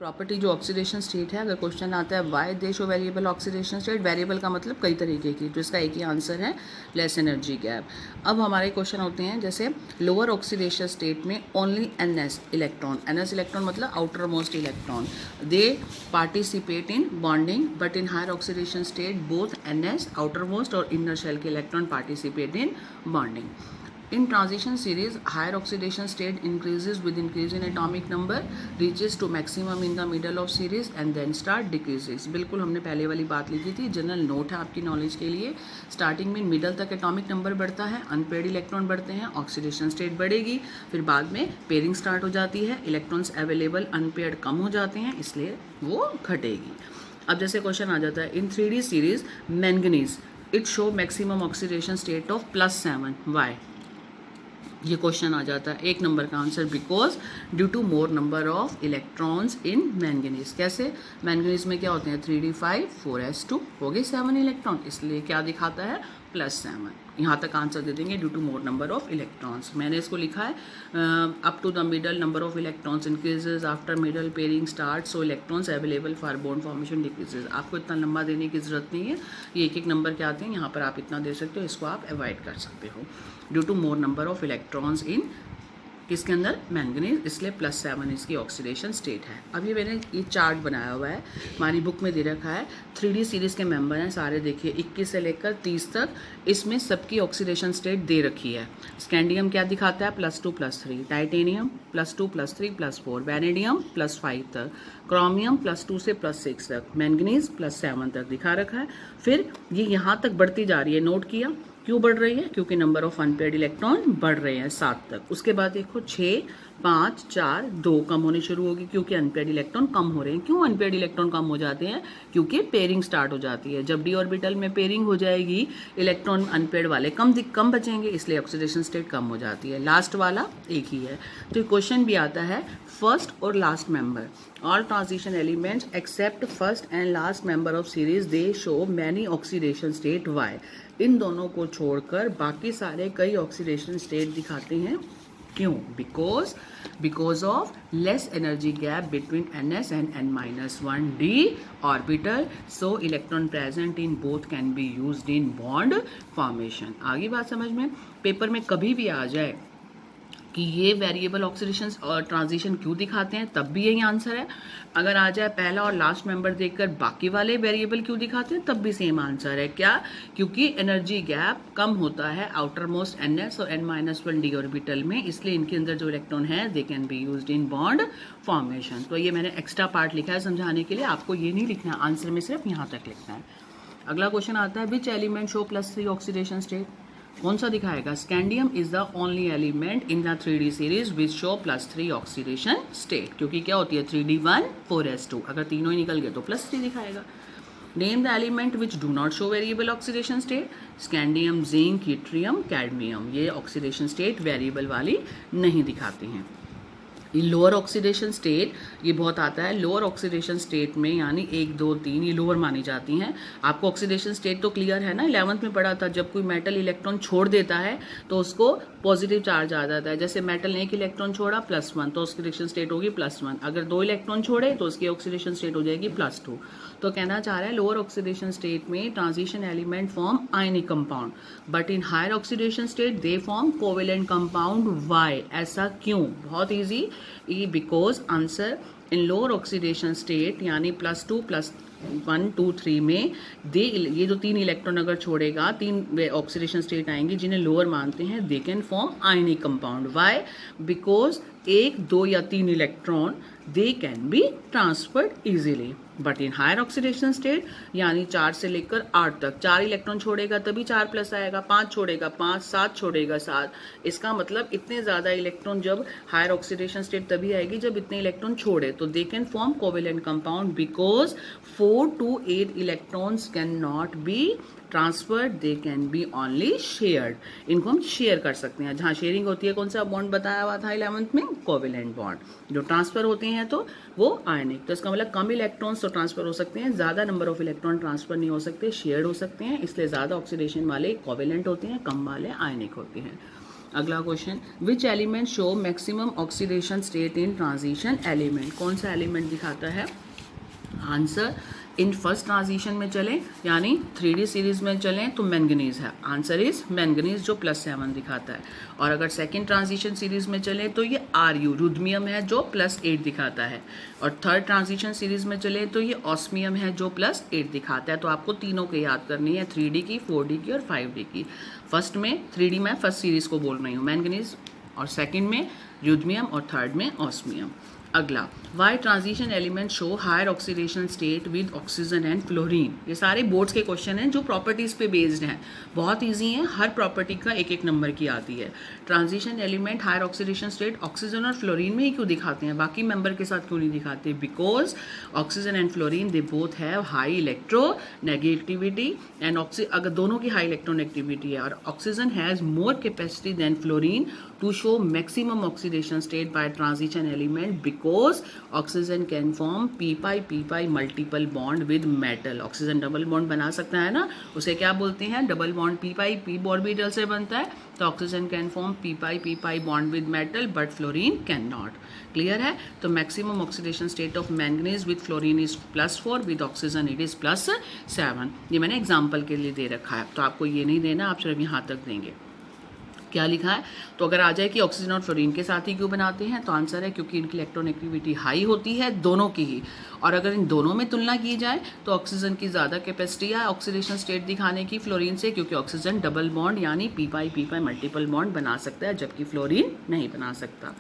Property जो oxidation state है, अगर क्वेश्चन आता है why they show variable oxidation state, variable का मतलब कई तरीके की, तो इसका एक ही आंसर है लेस एनर्जी गैप। अब हमारे क्वेश्चन होते हैं जैसे लोअर ऑक्सीडेशन स्टेट में only ns electron, ns electron मतलब outermost electron, they participate in bonding, but in higher oxidation state both ns outermost और इनर शेल के electron participate in bonding. In transition series, higher oxidation state increases with increase in atomic number, reaches to maximum in the middle of series and then start decreases. बिल्कुल हमने पहले वाली बात लिखी थी, general note है आपकी नॉलेज के लिए। स्टार्टिंग में मिडल तक एटॉमिक नंबर बढ़ता है, अनपेयर्ड इलेक्ट्रॉन बढ़ते हैं, ऑक्सीडेशन स्टेट बढ़ेगी, फिर बाद में पेयरिंग स्टार्ट हो जाती है, इलेक्ट्रॉन्स अवेलेबल अनपेयर्ड कम हो जाते हैं, इसलिए वो घटेगी। अब जैसे क्वेश्चन आ जाता है in 3D series manganese it show maximum oxidation state of +7, why? ये क्वेश्चन आ जाता है एक नंबर का answer, because due to more number of electrons in manganese. कैसे? मैंगनीज में क्या होते हैं 3d5 4s2 हो गए 7 इलेक्ट्रॉन, इसलिए क्या दिखाता है +7। यहाँ तक आंसर दे देंगे due to more number of electrons. मैंने इसको लिखा है up to the middle number of electrons increases after middle pairing start, so electrons available for bond formation decreases. आपको इतना लंबा देने की जरूरत नहीं है, ये एक एक नंबर के आते हैं, यहाँ पर आप इतना दे सकते हो, इसको आप अवॉइड कर सकते हो। Due to more number of electrons in किसके अंदर? मैंगनीज, इसलिए +7 इसकी ऑक्सीडेशन स्टेट है। अभी मैंने ये चार्ट बनाया हुआ है, हमारी बुक में दे रखा है। 3D सीरीज के मेंबर हैं सारे, देखिए 21 से लेकर 30 तक, इसमें सबकी ऑक्सीडेशन स्टेट दे रखी है। स्कैंडियम क्या दिखाता है? +2 +3, टाइटेनियम +2 +3 +4, वैनेडियम +5 तक, क्रोमियम +2 से +6 तक, मैंगनीज +7 तक दिखा रखा है। फिर ये यहाँ तक बढ़ती जा रही है, नोट किया? क्यों बढ़ रही है? क्योंकि नंबर ऑफ अनपेयर्ड इलेक्ट्रॉन बढ़ रहे हैं 7 तक। उसके बाद देखो 6 5 4 2 कम होने शुरू होगी, क्योंकि अनपेयर्ड इलेक्ट्रॉन कम हो रहे हैं। क्यों अनपेयर्ड इलेक्ट्रॉन कम हो जाते हैं? क्योंकि पेयरिंग स्टार्ट हो जाती है। जब डी ऑर्बिटल में पेयरिंग हो जाएगी, इलेक्ट्रॉन अनपेयर्ड वाले कम बचेंगे, इसलिए ऑक्सीडेशन स्टेट कम हो जाती है। लास्ट वाला एक ही है। तो क्वेश्चन भी आता है फर्स्ट और last member, all transition elements except first and last member of series they show many oxidation state, why? इन दोनों को छोड़कर बाकी सारे कई ऑक्सीडेशन स्टेट दिखाते हैं, क्यों? Because of less energy gap between ns and n-1d orbital, so electron present in both can be used in bond formation. आगे बात समझ में? पेपर में कभी भी आ जाए कि ये वेरिएबल ऑक्सीडेशन और ट्रांजिशन क्यों दिखाते हैं, तब भी यही आंसर है। अगर आ जाए पहला और लास्ट मेंबर देखकर बाकी वाले वेरिएबल क्यों दिखाते हैं, तब भी सेम आंसर है। क्या? क्योंकि एनर्जी गैप कम होता है आउटर मोस्ट ns और n-1d ऑर्बिटल में, इसलिए इनके अंदर जो इलेक्ट्रॉन है they can be used in bond formation. तो ये मैंने एक्स्ट्रा पार्ट लिखा है समझाने के लिए, आपको ये नहीं लिखना है, आंसर में सिर्फ यहाँ तक लिखना है। अगला क्वेश्चन आता है which element show +3 oxidation state? कौन सा दिखाएगा? Scandium is the only element in the 3D series which show +3 oxidation state, क्योंकि क्या होती है 3d1 4s2, अगर तीनों ही निकल गए तो +3 दिखाएगा। Name the element which do not show variable oxidation state? Scandium, zinc, yttrium, cadmium, ये ऑक्सीडेशन स्टेट वेरिएबल वाली नहीं दिखाते हैं। लोअर ऑक्सीडेशन स्टेट, ये बहुत आता है लोअर ऑक्सीडेशन स्टेट में, यानी 1 2 3 ये लोअर मानी जाती हैं। आपको ऑक्सीडेशन स्टेट तो क्लियर है ना, 11th में पढ़ा था, जब कोई मेटल इलेक्ट्रॉन छोड़ देता है तो उसको पॉजिटिव चार्ज आ जाता है। जैसे मेटल ने 1 इलेक्ट्रॉन छोड़ा +1, तो ऑक्सीडेशन स्टेट होगी +1। अगर 2 इलेक्ट्रॉन छोड़े तो उसकी ऑक्सीडेशन स्टेट हो जाएगी +2। तो कहना चाह रहा है लोअर ऑक्सीडेशन स्टेट में transition element form ionic compound, but in higher oxidation state they form covalent compound, why? ऐसा क्यों? बहुत easy, because answer in lower oxidation state यानी +2 +1 2 3 में ये जो 3 इलेक्ट्रॉन अगर छोड़ेगा, 3 ऑक्सीडेशन स्टेट आएंगी जिन्हें लोअर मानते हैं, they can form ionic compound, why? Because 1 2 या 3 electron they can be transferred easily, but in higher oxidation state यानी 4 से लेकर 8 तक, 4 इलेक्ट्रॉन छोड़ेगा तभी 4+ आएगा, 5 छोड़ेगा 5, 7 छोड़ेगा 7। इसका मतलब इतने ज्यादा इलेक्ट्रॉन जब हायर ऑक्सीडेशन स्टेट तभी आएगी जब इतने इलेक्ट्रॉन छोड़े, तो दे can form covalent compound because 4 to 8 electrons can not be transferred, they can B only shared. इनको हम शेयर कर सकते हैं। जहाँ शेयरिंग होती है, कौन सा बॉन्ड बताया हुआ था 11th में? Covalent bond. जो ट्रांसफर होते हैं तो वो आयनिक, तो इसका मतलब कम इलेक्ट्रॉन्स तो ट्रांसफर हो सकते हैं, ज्यादा नंबर ऑफ इलेक्ट्रॉन ट्रांसफर नहीं हो सकते, शेयर्ड हो सकते हैं, इसलिए ज्यादा ऑक्सीडेशन वाले कोवेलेंट होते हैं, कम वाले आयनिक होते हैं। अगला question, which element show maximum oxidation state in transition element, कौन सा एलिमेंट दिखाता है? आंसर, इन फर्स्ट ट्रांजिशन में चलें यानी 3D सीरीज में चलें तो मैंगनीज है, आंसर इज मैंगनीज जो +7 दिखाता है। और अगर सेकंड ट्रांजिशन सीरीज में चलें तो ये Ru रुद्मियम है जो +8 दिखाता है। और थर्ड ट्रांजिशन सीरीज में चलें तो ये ऑस्मियम है जो +8 दिखाता है। तो आपको तीनों के याद करनी है, 3D की, 4D की और 5D की। फर्स्ट में 3D में फर्स्ट सीरीज को बोल रही हूँ मैंगनीज, और सेकेंड में रुद्मियम और थर्ड में ऑस्मियम। अगला, why transition element show higher oxidation state with oxygen and fluorine. ये सारे बोर्ड्स के क्वेश्चन हैं जो प्रॉपर्टीज पे बेस्ड हैं, बहुत इजी हैं, हर प्रॉपर्टी का एक एक नंबर की आती है। Transition element higher oxidation state oxygen और फ्लोरीन में ही क्यों दिखाते हैं, बाकी मेंबर के साथ क्यों नहीं दिखाते? Because oxygen and fluorine they both have high electronegativity and अगर दोनों की हाई इलेक्ट्रोनेगेटिविटी है और oxygen has more capacity than fluorine to show maximum oxidation state by transition element because oxygen can form p multiple bond with metal. Oxygen double bond बना सकता है ना, उसे क्या बोलते हैं? डबल बॉन्ड p ऑर्बिटल से बनता है, तो oxygen can form p bond with metal but fluorine can not. Clear है? तो maximum oxidation state of manganese with fluorine is +4, with oxygen it is +7। ये मैंने एग्जाम्पल के लिए दे रखा है, तो आपको ये नहीं देना, आप सिर्फ यहाँ तक देंगे। क्या लिखा है? तो अगर आ जाए कि ऑक्सीजन और फ्लोरीन के साथ ही क्यों बनाते हैं, तो आंसर है क्योंकि इनकी इलेक्ट्रोनेगेटिविटी हाई होती है, दोनों की ही। और अगर इन दोनों में तुलना की जाए तो ऑक्सीजन की ज़्यादा कैपेसिटी है ऑक्सीडेशन स्टेट दिखाने की फ्लोरीन से, क्योंकि ऑक्सीजन डबल बॉन्ड यानी p मल्टीपल बॉन्ड बना सकता है, जबकि फ्लोरीन नहीं बना सकता।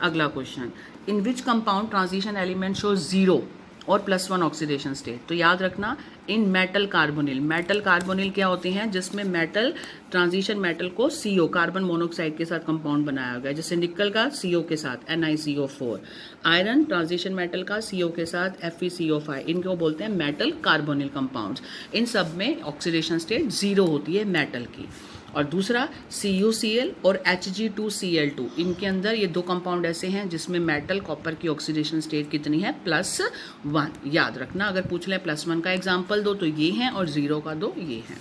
अगला question, in which compound transition element show 0 और +1 ऑक्सीडेशन स्टेट? तो याद रखना, इन मेटल कार्बोनिल। मेटल कार्बोनिल क्या होते हैं? जिसमें मेटल ट्रांजिशन मेटल को CO कार्बन मोनोऑक्साइड के साथ कंपाउंड बनाया गया, जैसे निकल का CO के साथ NiCO4, आयरन ट्रांजिशन मेटल का CO के साथ FeCO5, इनको बोलते हैं मेटल कार्बोनिल कंपाउंड्स। इन सब में ऑक्सीडेशन स्टेट 0 होती है मेटल की। और दूसरा CuCl और Hg2Cl2, इनके अंदर ये दो कंपाउंड ऐसे हैं जिसमें मेटल कॉपर की ऑक्सीडेशन स्टेट कितनी है? +1। याद रखना, अगर पूछ ले +1 का एग्जाम्पल दो तो ये हैं और 0 का दो ये हैं।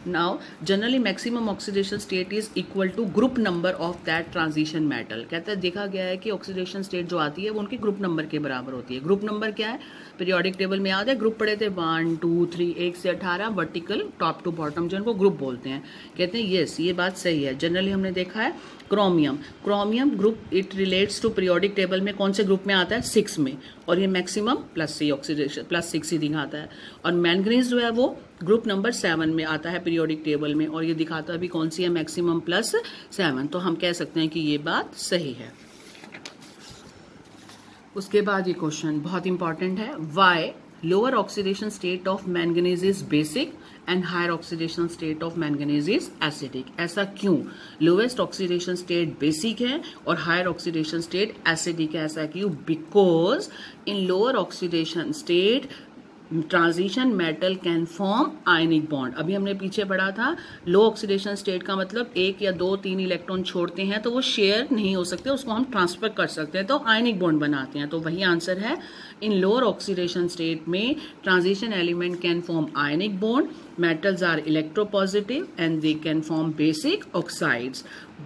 Now generally maximum oxidation state is equal to group number of that transition metal. कहता है देखा गया है कि ऑक्सीडेशन स्टेट जो आती है वो उनके ग्रुप नंबर के बराबर होती है। ग्रुप नंबर क्या है? पीरियोडिक टेबल में याद है ग्रुप पढ़े थे 1 2 3, 1 से 18 वर्टिकल टॉप टू बॉटम, जिनको ग्रुप बोलते हैं। कहते हैं यस, ये बात सही है। जनरली हमने देखा है chromium group it relates to periodic table में कौन से ग्रुप में आता है? 6 में, और ये मैक्सिमम +6 ऑक्सीडेशन +6 ही दिखाता है। और मैंगनीज जो है वो ग्रुप नंबर 7 में आता है पीरियोडिक टेबल में, और ये दिखाता भी कौन सी है? मैक्सिमम +7। तो हम कह सकते हैं कि ये बात सही है। उसके बाद ये क्वेश्चन बहुत इंपॉर्टेंट है, why lower oxidation state of manganese is basic and higher oxidation state of manganese is acidic. ऐसा क्यों? लोवेस्ट ऑक्सीडेशन स्टेट बेसिक है और हायर ऑक्सीडेशन स्टेट एसिडिक है, ऐसा क्यों? Because in lower oxidation state transition metal can form ionic bond. अभी हमने पीछे पढ़ा था लो ऑक्सीडेशन स्टेट का मतलब 1 या 2 3 इलेक्ट्रॉन छोड़ते हैं तो वो शेयर नहीं हो सकते, उसको हम ट्रांसफर कर सकते हैं, तो आयनिक बॉन्ड बनाते हैं। तो वही आंसर है, इन लोअर ऑक्सीडेशन स्टेट में transition element can form ionic bond, metals are electropositive and they can form basic oxides,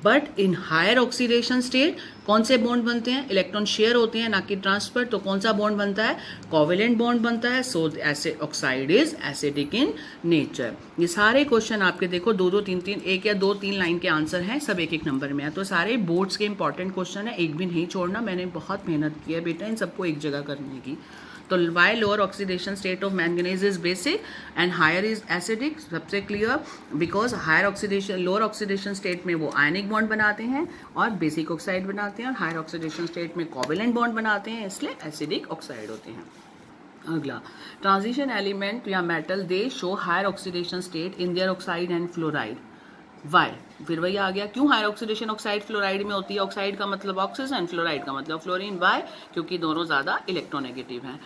but in higher oxidation state कौन से बॉन्ड बनते हैं? इलेक्ट्रॉन शेयर होते हैं ना कि ट्रांसफर। तो कौन सा बॉन्ड बनता है? कोवेलेंट बॉन्ड बनता है। सो acid oxide is acidic in nature. ये सारे क्वेश्चन आपके देखो 2-2 3-3 1 या 2-3 लाइन के आंसर हैं, सब एक एक नंबर में है। तो सारे बोर्ड्स के इंपॉर्टेंट क्वेश्चन है, एक भी नहीं छोड़ना। मैंने बहुत मेहनत की है बेटा इन सबको एक जगह करने की। तो why lower oxidation state of manganese is basic and higher is acidic, सबसे clear, because higher oxidation lower oxidation state में वो आयनिक बॉन्ड बनाते हैं और बेसिक ऑक्साइड बनाते हैं, और हायर ऑक्सीडेशन स्टेट में कोवेलेंट बॉन्ड बनाते हैं, इसलिए एसिडिक ऑक्साइड होते हैं। अगला, ट्रांजिशन एलिमेंट या metal they show higher oxidation state in their oxide and fluoride. Why? फिर वही आ गया, क्यों हायर ऑक्सीडेशन ऑक्साइड फ्लोराइड में होती है? ऑक्साइड का मतलब ऑक्सीजन, फ्लोराइड का मतलब फ्लोरीन। वाई? क्योंकि दोनों ज्यादा इलेक्ट्रोनेगेटिव हैं।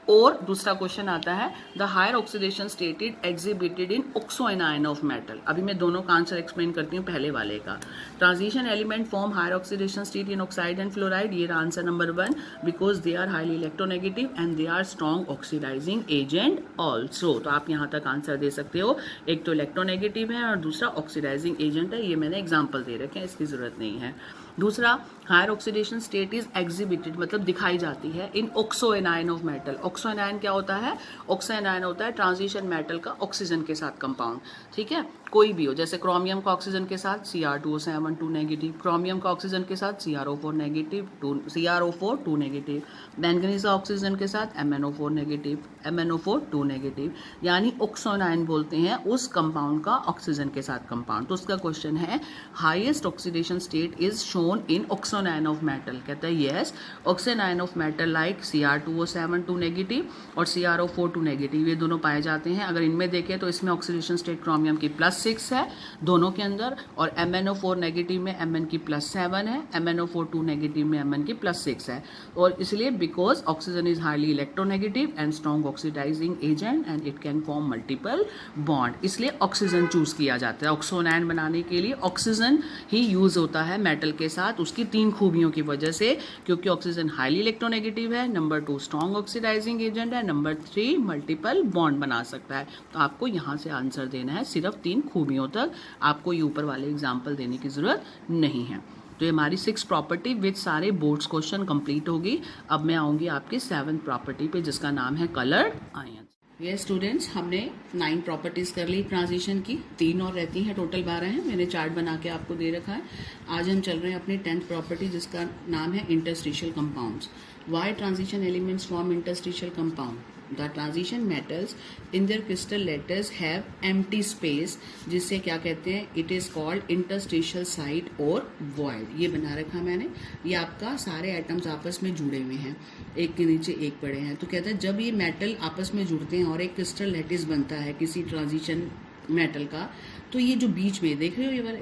और दूसरा क्वेश्चन आता है the higher oxidation state exhibited in oxo anion of metal. अभी मैं दोनों का आंसर एक्सप्लेन करती हूँ। पहले वाले का transition element form higher oxidation state in oxide and fluoride, ये रहा answer number 1, because they are highly electronegative and they are strong oxidizing agent also. तो आप यहाँ तक आंसर दे सकते हो। एक तो इलेक्ट्रोनेगेटिव है और दूसरा ऑक्सीडाइजिंग एजेंट है। ये मैंने एग्जाम्पल दे रखे हैं, इसकी जरूरत नहीं है। दूसरा, higher oxidation state is exhibited मतलब दिखाई जाती है in oxo anion of metal. Oxo anion क्या होता है? ऑक्सो एनायन होता है ट्रांजिशन मेटल का ऑक्सीजन के साथ कंपाउंड, ठीक है, कोई भी हो, जैसे क्रोमियम का ऑक्सीजन के साथ Cr2O7 2 नेगेटिव, क्रोमियम का ऑक्सीजन के साथ CrO4 negative, CrO4 2 negative, manganese का ऑक्सीजन के साथ MnO4 नेगेटिव, MnO4 2 नेगेटिव, यानी ऑक्सो एनायन बोलते हैं उस कंपाउंड का ऑक्सीजन के साथ कंपाउंड। तो उसका क्वेश्चन है highest oxidation state is shown in oxo anion of metal. कहता है yes, oxo anion of metal like Cr2O7 2 negative और CrO4 2 नेगेटिव, ये दोनों पाए जाते हैं। अगर इनमें देखें तो इसमें ऑक्सीडेशन स्टेट क्रोमियम की +6 है दोनों के अंदर, और MnO4 नेगेटिव में Mn की +7 है, MnO4 2 नेगेटिव में Mn की +6 है। और इसलिए because oxygen is highly electronegative and strong oxidizing agent and it can form multiple bond, इसलिए ऑक्सीजन चूज किया जाता है। ऑक्सो एनायन बनाने के लिए ऑक्सीजन ही यूज होता है मेटल के साथ, उसकी 3 खूबियों की वजह से, क्योंकि ऑक्सीजन हाईली इलेक्ट्रोनेगेटिव है, नंबर 2 स्ट्रॉन्ग ऑक्सीडाइजिंग एजेंट है, नंबर 3 मल्टीपल बॉन्ड बना सकता है। तो आपको यहाँ से आंसर देना है सिर्फ 3 खूबियों तक, आपको ये ऊपर वाले एग्जाम्पल देने की जरूरत नहीं है। तो ये हमारी 6 प्रॉपर्टी विद सारे बोर्ड्स क्वेश्चन कंप्लीट होगी। अब मैं आऊँगी आपकी 7th प्रॉपर्टी पे, जिसका नाम है कलर्ड आयन। ये स्टूडेंट्स, हमने 9 प्रॉपर्टीज कर ली ट्रांजिशन की, 3 और रहती हैं, टोटल 12 हैं। मैंने चार्ट बना के आपको दे रखा है। आज हम चल रहे हैं अपनी 10th प्रॉपर्टी, जिसका नाम है interstitial compounds. Why transition elements form interstitial compound? The transition metals in their crystal lattice have empty space, जिससे क्या कहते हैं, it is called interstitial site और void। ये बना रखा मैंने। ये आपका सारे एटम्स आपस में जुड़े हुए हैं, एक के नीचे एक पड़े हैं। तो कहता है जब ये मेटल आपस में जुड़ते हैं और एक क्रिस्टल लैटिस बनता है किसी ट्रांजिशन मेटल का, तो ये जो बीच में देख रहे हो, ये वाला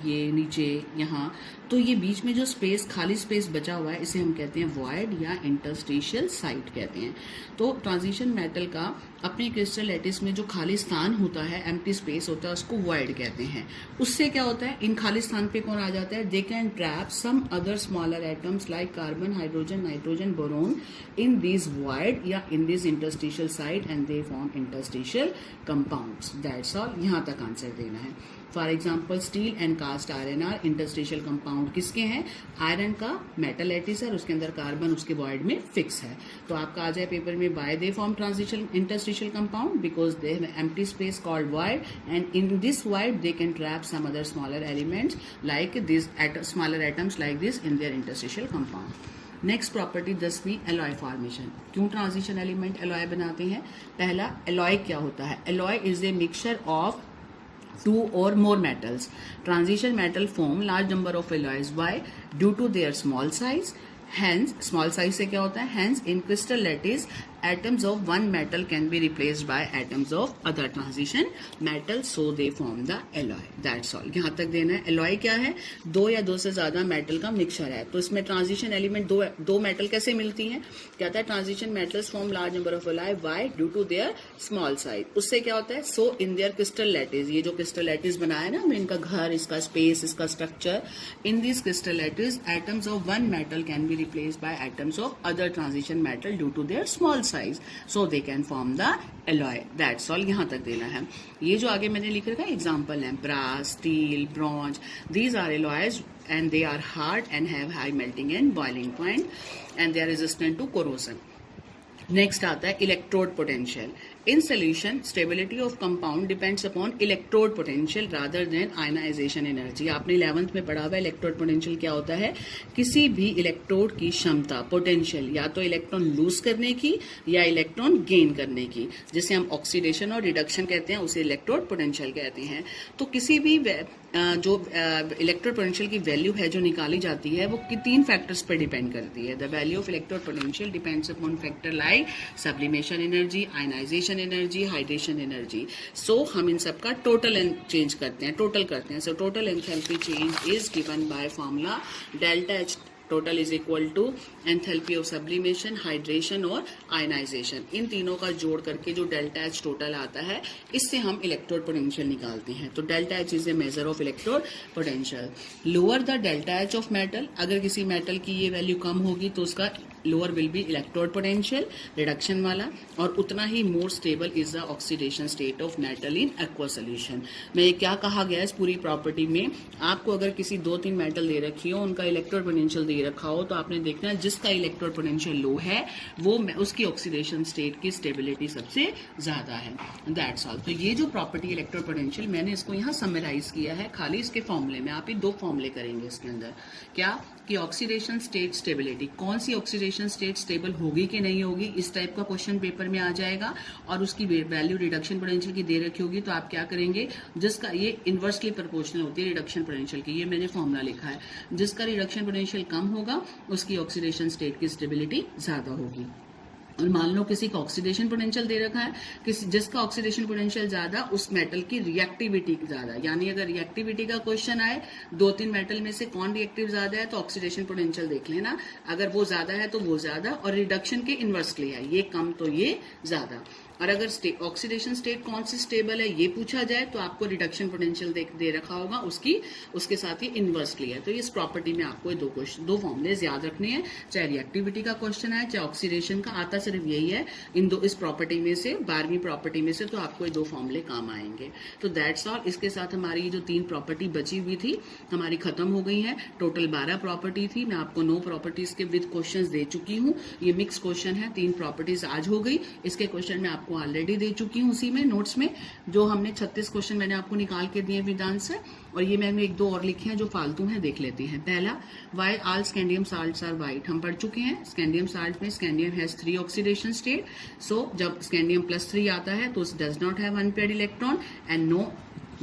ये नीचे यहाँ, तो ये बीच में जो स्पेस, खाली स्पेस बचा हुआ है, इसे हम कहते हैं वॉइड या इंटरस्टिशियल साइट कहते हैं। तो ट्रांजिशन मेटल का अपने क्रिस्टल लैटिस में जो खाली स्थान होता है, एम्प्टी स्पेस होता है, उसको वॉइड कहते हैं। उससे क्या होता है, इन खाली स्थान पे कौन आ जाता है? They can trap some other smaller atoms like carbon, hydrogen, nitrogen, boron in this void या in this interstitial site and they form interstitial compounds. That's all, यहाँ तक आंसर देना है। For example steel and cast iron are interstitial compound. किसके हैं? Iron का metal lattice है और उसके अंदर कार्बन उसके वॉइड में फिक्स है। तो आपका आ जाए पेपर में, by they form transition interstitial compound because they have empty space called void and in this void they can trap some other smaller elements like this smaller atoms like this in their interstitial compound. Next property 10वीं, alloy formation. क्यों transition element alloy बनाते हैं? पहला, alloy क्या होता है? Alloy is a mixture of 2 or more metals. Transition metal form large number of alloys. Why? Due to their small size. Hence, small size से क्या होता है? Hence, in crystal lattice, atoms of one metal can be replaced by atoms of other transition metal, so they form the alloy. That's all. यहाँ तक देना है। alloy क्या है? 2 या 2 से ज्यादा मेटल का मिक्सचर है। तो इसमें ट्रांजिशन एलिमेंट दो मेटल कैसे मिलती हैं? कहता है transition metals form large number of alloy. Why? Due to their small size. उससे क्या होता है? So in their crystal lattice, ये जो crystal lattice बनाया ना हमने, इनका घर, इसका स्पेस, इसका structure, in this crystal lattice, atoms of one metal can be replaced by atoms of other transition metal due to their small size, so they can form the alloy. That's all. यहाँ तक देना है। ये जो आगे मैंने लिख रखा है एग्जाम्पल है, brass, steel, bronze, these are alloys and they are hard and have high melting and boiling point and they are resistant to corrosion. Next आता है electrode potential. In solution stability of compound depends upon electrode potential rather than ionization energy. आपने 11th में पढ़ा हुआ है electrode potential क्या होता है? किसी भी इलेक्ट्रोड की क्षमता, पोटेंशियल, या तो इलेक्ट्रॉन लूज करने की या इलेक्ट्रॉन गेन करने की, जिसे हम ऑक्सीडेशन और रिडक्शन कहते हैं, उसे इलेक्ट्रोड पोटेंशियल कहते हैं। तो किसी भी जो इलेक्ट्रोड पोटेंशियल की वैल्यू है जो निकाली जाती है, वो 3 फैक्टर्स पर डिपेंड करती है। The value of electrode potential depends upon factor like sublimation energy, ionization energy, hydration energy. So हम इन सब का टोटल चेंज करते हैं, टोटल करते हैं। So total enthalpy change is given by formula delta H total is equal to enthalpy of sublimation, hydration और ionization. इन तीनों का जोड़ करके जो डेल्टा एच टोटल आता है, इससे हम इलेक्ट्रोड पोटेंशियल निकालते हैं। तो delta H is a measure of electrode potential. Lower the delta H of metal, अगर किसी मेटल की ये वैल्यू कम होगी तो उसका lower will be electrode potential, reduction वाला, और उतना ही more stable is the oxidation state of metal in aqua solution. में ये क्या कहा गया है इस पूरी प्रॉपर्टी में, आपको अगर किसी 2-3 मेटल दे रखी हो, उनका इलेक्ट्रोड पोटेंशियल दे रखा हो, तो आपने देखना है जिसका इलेक्ट्रोड पोटेंशियल लो है वो उसकी ऑक्सीडेशन स्टेट की स्टेबिलिटी सबसे ज्यादा है। That's all. तो ये जो प्रॉपर्टी इलेक्ट्रोड पोटेंशियल, मैंने इसको यहाँ समराइज किया है खाली इसके फॉर्मूले में। आप ये 2 फॉर्मूले करेंगे इसके अंदर, क्या कि ऑक्सीडेशन स्टेट स्टेबिलिटी, कौन सी ऑक्सीडेशन स्टेट स्टेबल होगी कि नहीं होगी, इस टाइप का क्वेश्चन पेपर में आ जाएगा, और उसकी वैल्यू रिडक्शन पोटेंशियल की दे रखी होगी, तो आप क्या करेंगे, जिसका ये इनवर्सली प्रोपोर्शनल होती है रिडक्शन पोटेंशियल की, ये मैंने फॉर्मूला लिखा है, जिसका रिडक्शन पोटेंशियल कम होगा उसकी ऑक्सीडेशन स्टेट की स्टेबिलिटी ज्यादा होगी। और मान लो किसी का ऑक्सीडेशन पोटेंशियल दे रखा है, जिसका ऑक्सीडेशन पोटेंशियल ज्यादा, उस मेटल की रिएक्टिविटी ज्यादा, यानी अगर रिएक्टिविटी का क्वेश्चन आए 2-3 मेटल में से कौन रिएक्टिव ज्यादा है, तो ऑक्सीडेशन पोटेंशियल देख लेना, अगर वो ज्यादा है तो वो ज्यादा, और रिडक्शन के इनवर्सली है, ये कम तो ये ज्यादा। और अगर ऑक्सीडेशन स्टेट कौन सी स्टेबल है ये पूछा जाए, तो आपको रिडक्शन पोटेंशियल दे रखा होगा, उसके साथ ही इनवर्सली है। तो इस प्रॉपर्टी में आपको 2 फॉर्मुलेज याद रखने हैं, चाहे रिएक्टिविटी का क्वेश्चन है चाहे ऑक्सीडेशन का, आता सिर्फ यही है इस प्रॉपर्टी में से, 12वीं प्रॉपर्टी में से, तो आपको ये 2 फॉर्मुले काम आएंगे। तो दैट्स ऑल। इसके साथ हमारी जो 3 प्रॉपर्टी बची हुई थी हमारी खत्म हो गई है। टोटल 12 प्रॉपर्टी थी, मैं आपको 9 प्रॉपर्टीज के विद क्वेश्चन दे चुकी हूँ। ये मिक्स क्वेश्चन है, 3 प्रॉपर्टीज आज हो गई। इसके क्वेश्चन में आपको ऑलरेडी दे चुकी हूँ उसी में नोट्स में, जो हमने 36 क्वेश्चन मैंने आपको निकाल के दिए विद आंसर, और ये मैंने 1-2 और लिखे हैं जो फालतू हैं, देख लेते हैं। पहला, why all scandium salts are white, हम पढ़ चुके हैं। स्कैंडियम साल्ट में scandium has 3 oxidation state, so जब स्कैंडियम +3 आता है तो does not have unpaired electron and no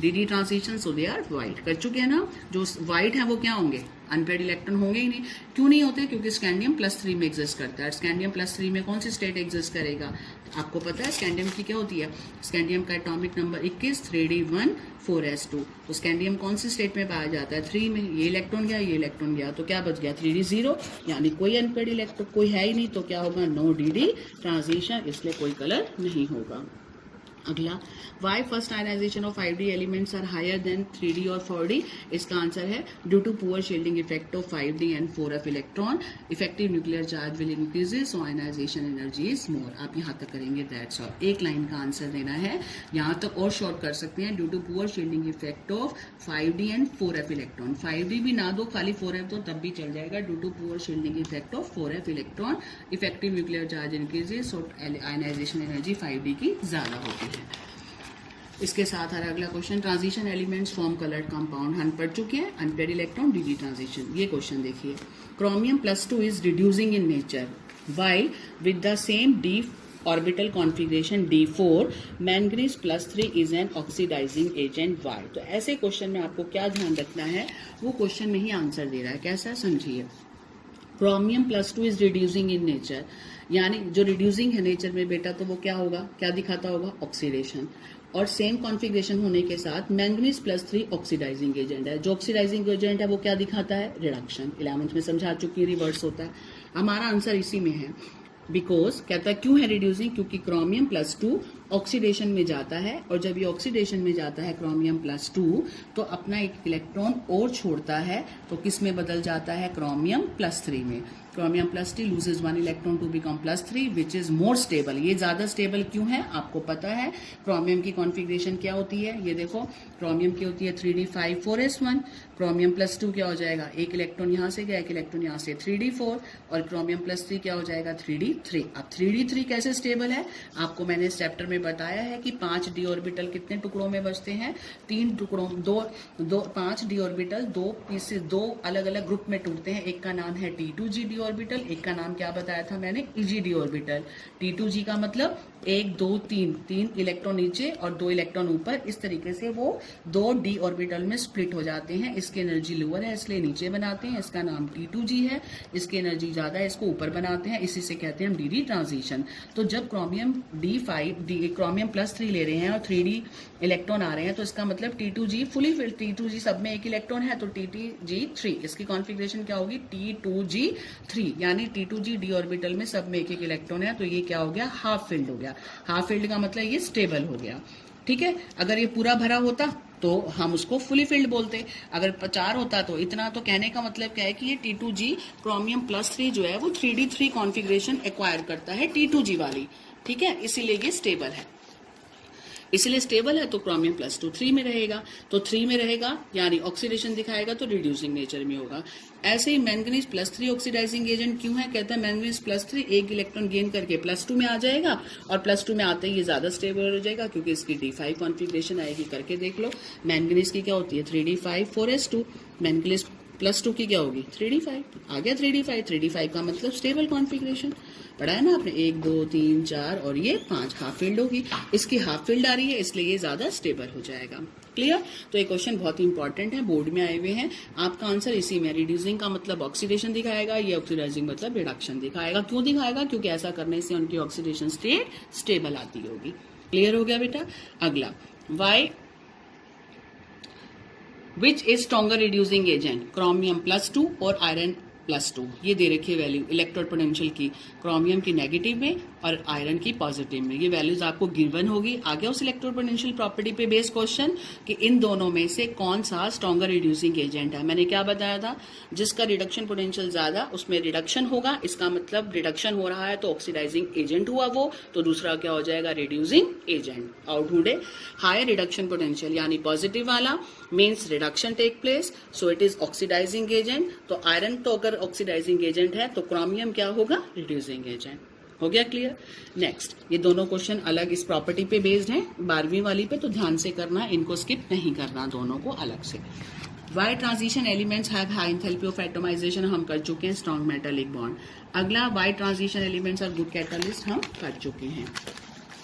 d transition, so they are white. कर चुके हैं ना, जो व्हाइट है वो क्या होंगे, अनपेयर्ड इलेक्ट्रॉन होंगे ही नहीं। क्यों नहीं होते, क्योंकि स्कैंडियम +3 में एग्जिस्ट करता है। स्कैंडियम +3 में कौन सी स्टेट एग्जिस्ट करेगा, आपको पता है स्कैंडियम की क्या होती है, स्कैंडियम का एटॉमिक नंबर 21, 3d1 4s2। तो स्कैंडियम कौन सी स्टेट में पाया जाता है, 3 में। ये इलेक्ट्रॉन गया, ये इलेक्ट्रॉन गया, तो क्या बच गया, 3d0, यानी कोई अनपेयर्ड इलेक्ट्रॉन कोई है ही नहीं, तो क्या होगा, नो डी ट्रांजिशन, इसलिए कोई कलर नहीं होगा। अगला, why first ionization of 5d elements are higher than 3d और 4d, इसका आंसर है due to poor shielding effect of 5d and 4f electron, effective nuclear charge will increases, so ionization energy is more. आप यहाँ तक करेंगे, that's all. एक line का आंसर देना है, यहाँ तक और शॉर्ट कर सकते हैं, due to poor shielding effect of 5d and 4f electron. 5d भी ना दो, खाली 4f दो तब भी चल जाएगा, due to poor shielding effect of 4f electron, effective nuclear charge increases, so ionization energy 5d की ज्यादा होती है। इसके साथ आ रहा अगला question, transition elements form coloured compound, हम पढ़ चुके हैं, अनपेयर्ड इलेक्ट्रॉन डी ट्रांजिशन। ये क्वेश्चन देखिए, chromium +2 is reducing in nature, while with the same d orbital configuration D4 manganese +3 is an oxidizing agent Y। तो ऐसे क्वेश्चन में आपको क्या ध्यान रखना है, वो क्वेश्चन में ही आंसर दे रहा है, कैसा समझिए। Chromium +2 is reducing in nature, यानी जो रिड्यूसिंग है नेचर में बेटा, तो वो क्या होगा, क्या दिखाता होगा, ऑक्सीडेशन, और सेम कॉन्फ़िगरेशन होने के साथ मैंगनीज +3 ऑक्सीडाइजिंग एजेंट है। जो ऑक्सीडाइजिंग एजेंट है वो क्या दिखाता है, रिडक्शन। 11th में समझा चुकी, रिवर्स होता है। हमारा आंसर इसी में है, बिकॉज कहता है क्यों है रिड्यूसिंग, क्योंकि क्रोमियम +2 ऑक्सीडेशन में जाता है, और जब ये ऑक्सीडेशन में जाता है क्रोमियम +2 तो अपना एक इलेक्ट्रॉन और छोड़ता है, तो किस में बदल जाता है, क्रोमियम +3 में। Chromium +3 loses 1 electron to become +3 which is more stable. ये ज्यादा स्टेबल क्यों है, आपको पता है। क्रोमियम की कॉन्फ़िगरेशन क्या होती है, ये देखो, क्रोमियम की होती है 3d5 4s1, क्रोमियम +2 क्या हो जाएगा, एक इलेक्ट्रॉन यहाँ से गया, एक इलेक्ट्रॉन यहाँ से, 3d4, और क्रोमियम +3 क्या हो जाएगा, 3d3। अब 3d3 कैसे स्टेबल है, आपको मैंने इस चैप्टर में बताया है कि 5d ऑर्बिटल कितने टुकड़ों में बचते हैं, 3 टुकड़ों, 5d ऑर्बिटल 2 पीसेस, 2 अलग अलग ग्रुप में टूटते हैं। एक का नाम है T2g ऑर्बिटल, एक का नाम क्या बताया था मैंने, EgD ऑर्बिटल। T2g का मतलब 1 2 3 इलेक्ट्रॉन नीचे और 2 इलेक्ट्रॉन ऊपर, इस तरीके से वो 2d ऑर्बिटल में स्प्लिट हो जाते हैं। इसकी एनर्जी लोअर है इसलिए नीचे बनाते हैं, इसका नाम T2g है। इसकी एनर्जी ज्यादा है, इसको ऊपर बनाते हैं, इसी से कहते हैं डी ट्रांजिशन। तो जब क्रोमियम D5 क्रोमियम +3 ले रहे हैं और 3D इलेक्ट्रॉन आ रहे हैं, तो इसका मतलब T2G फुली फिल्ड, T2G सब में एक इलेक्ट्रॉन है, तो T2G3, इसकी कॉन्फ़िगरेशन क्या होगी, T2G3, यानी T2G d ऑर्बिटल में सब में एक एक इलेक्ट्रॉन है, तो ये क्या हो गया, हाफ फिल्ड हो गया। हाफ फिल्ड का मतलब ये स्टेबल हो गया, ठीक है। अगर ये पूरा भरा होता तो हम उसको फुली फिल्ड बोलते, अगर 4 होता तो इतना। तो कहने का मतलब क्या है कि ये T2G क्रोमियम +3 जो है वो 3D3 कॉन्फ़िगरेशन एक्वायर करता है T2G वाली, ठीक है, इसीलिए ये स्टेबल है। इसलिए स्टेबल है तो क्रोमियम +2 3 में रहेगा, तो 3 में रहेगा यानी ऑक्सीडेशन दिखाएगा तो रिड्यूसिंग नेचर में होगा। ऐसे ही मैंगनीज +3 ऑक्सीडाइजिंग एजेंट क्यों है, कहते हैं मैंगनीज +3 एक इलेक्ट्रॉन गेन करके +2 में आ जाएगा और +2 में आते ही ये ज्यादा स्टेबल हो जाएगा क्योंकि इसकी D5 कॉन्फ़िगरेशन आएगी। करके देख लो, मैंगनीज की क्या होती है 3D5 4s2, मैंगनीज +2 की क्या होगी 3D5, आ गया 3D5। 3D5 का मतलब स्टेबल कॉन्फ़िगरेशन, पढ़ा है ना आपने, 1 2 3 4 और ये 5 हाफ फील्ड होगी, इसकी हाफ फील्ड आ रही है इसलिए ये ज्यादा स्टेबल हो जाएगा। क्लियर। तो ये क्वेश्चन बहुत ही इंपॉर्टेंट है, बोर्ड में आए हुए हैं। आपका आंसर इसी में, रिड्यूसिंग का मतलब ऑक्सीडेशन दिखाएगा, ये ऑक्सीडाइजिंग मतलब रिडक्शन दिखाएगा। क्यों दिखाएगा, क्योंकि ऐसा करने से उनकी ऑक्सीडेशन स्टेट स्टेबल आती होगी। क्लियर हो गया बेटा। अगला, why which is stronger reducing agent, chromium +2 और आयरन +2। ये दे रखी है वैल्यू इलेक्ट्रोड पोटेंशियल की, क्रोमियम की नेगेटिव में और आयरन की पॉजिटिव में। ये वैल्यूज आपको गिवन होगी। आगे उस इलेक्ट्रोड पोटेंशियल प्रॉपर्टी पे बेस्ड क्वेश्चन कि इन दोनों में से कौन सा स्ट्रॉन्गर रिड्यूसिंग एजेंट है। मैंने क्या बताया था, जिसका रिडक्शन पोटेंशियल ज्यादा उसमें रिडक्शन होगा, इसका मतलब रिडक्शन हो रहा है तो ऑक्सीडाइजिंग एजेंट हुआ वो, तो दूसरा क्या हो जाएगा रिड्यूसिंग एजेंट। और ढूंढे हायर रिडक्शन पोटेंशियल यानी पॉजिटिव वाला means reduction take place, so it is oxidizing agent. तो आयरन तो अगर ऑक्सीडाइजिंग एजेंट है तो क्रोमियम क्या होगा रिड्यूसिंग एजेंट। हो गया क्लियर। नेक्स्ट, ये दोनों क्वेश्चन अलग इस प्रॉपर्टी पे बेस्ड हैं, 12वीं वाली पे, तो ध्यान से करना, इनको स्किप नहीं करना, दोनों को अलग से। Why transition elements have high enthalpy of atomization हम कर चुके हैं, स्ट्रॉन्ग मेटालिक बॉन्ड। अगला, why transition elements are good catalyst हम कर चुके हैं।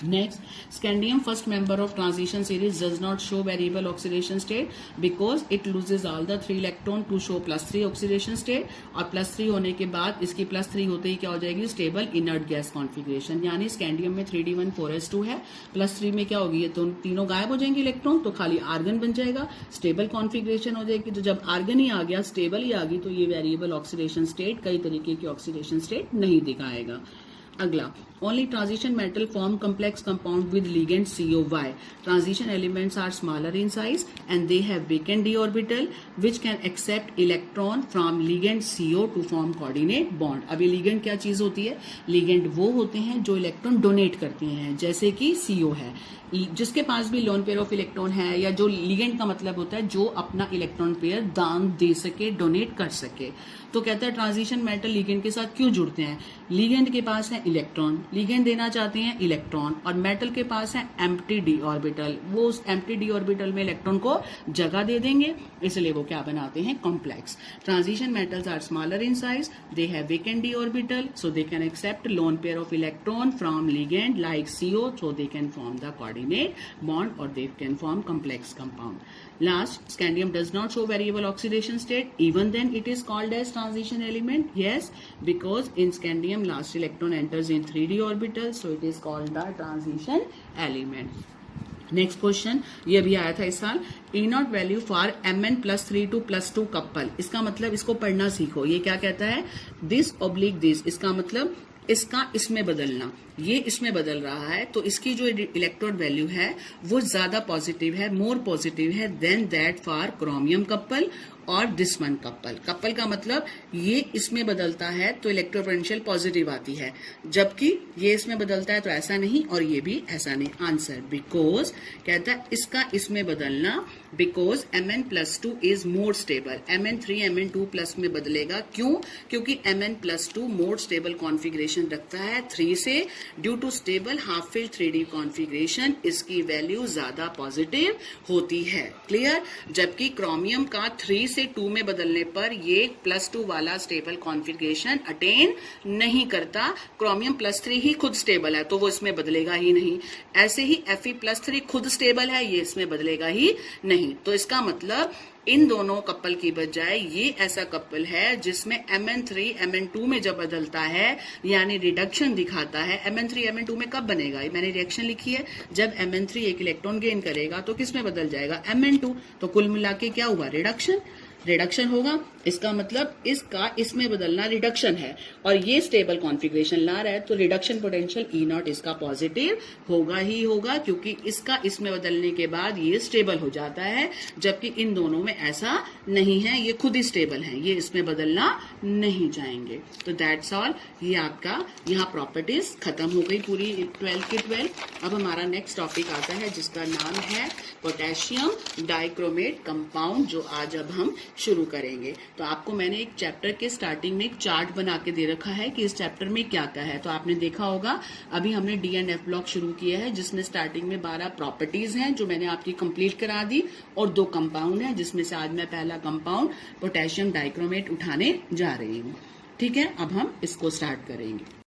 Next, scandium first member of transition series does not show variable oxidation state because it loses all the 3 electron to show +3 oxidation state, और +3 होने के बाद इसकी +3 होते ही क्या हो जाएगी स्टेबल इनर्ट गैस कॉन्फ़िगरेशन। यानी स्कैंडियम में 3D1 4s2 है, +3 में क्या होगी, ये तो तीनों गायब हो जाएंगे इलेक्ट्रॉन, तो खाली आर्गन बन जाएगा, स्टेबल कॉन्फ़िगरेशन हो जाएगी। तो जब आर्गन ही आ गया, स्टेबल ही आ गई, तो ये वेरिएबल ऑक्सीडेशन स्टेट, कई तरीके की ऑक्सीडेशन स्टेट नहीं दिखाएगा। अगला, only transition metal form complex compound with ligand CO. Why? Transition elements are smaller in size and they have vacant d orbital which can accept electron from ligand CO to form coordinate bond. अभी ligand क्या चीज होती है, ligand वो होते हैं जो electron donate करते हैं, जैसे कि CO है, जिसके पास भी लोन पेयर ऑफ इलेक्ट्रॉन है, या जो लिगेंड का मतलब होता है जो अपना इलेक्ट्रॉन पेयर दान दे सके, डोनेट कर सके। तो कहता है ट्रांजिशन मेटल लिगेंड के साथ क्यों जुड़ते हैं, लिगेंड के पास है इलेक्ट्रॉन, लिगेंड देना चाहते हैं इलेक्ट्रॉन, और मेटल के पास है एम्प्टी डी ऑर्बिटल, वो उस एम्प्टी डी ऑर्बिटल में इलेक्ट्रॉन को जगह दे देंगे, इसलिए वो क्या बनाते हैं complex. Transition metals are smaller in size, they have vacant d orbital, so they can accept lone pair of electron from ligand like CO, so they can form the coordinate bond or they can form complex compound. Last, scandium does not show variable oxidation state, even then it is called as transition element. Yes, because in scandium last electron enters in 3D orbital, so it is called the transition element. Next question, ये भी आया था इस साल, E0 value for Mn+3 to +2 couple. इसका मतलब इसको पढ़ना सीखो। ये क्या कहता है, दिस ऑब्लिक दिस, इसका मतलब इसका इसमें बदलना, ये इसमें बदल रहा है, तो इसकी जो इलेक्ट्रोड वैल्यू है वो ज्यादा पॉजिटिव है, मोर पॉजिटिव है than that for chromium couple और दिस वन कपल। कपल का मतलब ये इसमें बदलता है तो इलेक्ट्रोड पोटेंशियल पॉजिटिव आती है, जबकि ये इसमें बदलता है तो ऐसा नहीं, और ये भी ऐसा नहीं। आंसर, बिकॉज कहता है इसका इसमें बदलना, because Mn+2 is more stable, Mn3 Mn2+ में बदलेगा। क्यों? क्योंकि Mn+2 मोर स्टेबल कॉन्फ़िगरेशन रखता है 3 से, due to stable half filled 3D configuration, इसकी वैल्यू ज्यादा पॉजिटिव होती है। क्लियर। जबकि क्रोमियम का 3 से 2 में बदलने पर ये +2 वाला स्टेबल कॉन्फ़िगरेशन अटेन नहीं करता, क्रोमियम +3 ही खुद स्टेबल है तो वो इसमें बदलेगा ही नहीं। ऐसे ही Fe+3 खुद स्टेबल है, ये इसमें बदलेगा ही नहीं। तो इसका मतलब इन दोनों कपल की बजाय ये ऐसा कपल है जिसमें Mn3 Mn2 में जब बदलता है यानी रिडक्शन दिखाता है। Mn3 Mn2 में कब बनेगा, मैंने रिएक्शन लिखी है, जब Mn3 एक इलेक्ट्रॉन गेन करेगा तो किस में बदल जाएगा, Mn2। तो कुल मिला के क्या हुआ, रिडक्शन होगा। इसका मतलब इसका इसमें बदलना रिडक्शन है और ये स्टेबल कॉन्फ़िगरेशन ला रहा है, तो रिडक्शन पोटेंशियल E0 इसका पॉजिटिव होगा ही होगा, क्योंकि इसका इसमें बदलने के बाद ये स्टेबल हो जाता है, जबकि इन दोनों में ऐसा नहीं है, ये खुद ही स्टेबल है, ये इसमें बदलना नहीं जाएंगे। तो दैट्स ऑल, ये आपका यहाँ प्रॉपर्टीज खत्म हो गई पूरी 12 की 12। अब हमारा नेक्स्ट टॉपिक आता है जिसका नाम है पोटेशियम डाइक्रोमेट कंपाउंड, जो आज अब हम शुरू करेंगे। तो आपको मैंने एक चैप्टर के स्टार्टिंग में एक चार्ट बना के दे रखा है कि इस चैप्टर में क्या क्या है। तो आपने देखा होगा अभी हमने डी एंड एफ ब्लॉक शुरू किया है, जिसमें स्टार्टिंग में 12 प्रॉपर्टीज हैं जो मैंने आपकी कंप्लीट करा दी, और 2 कंपाउंड हैं जिसमें से आज मैं पहला कंपाउंड पोटेशियम डाइक्रोमेट उठाने जा रही हूँ। ठीक है, अब हम इसको स्टार्ट करेंगे।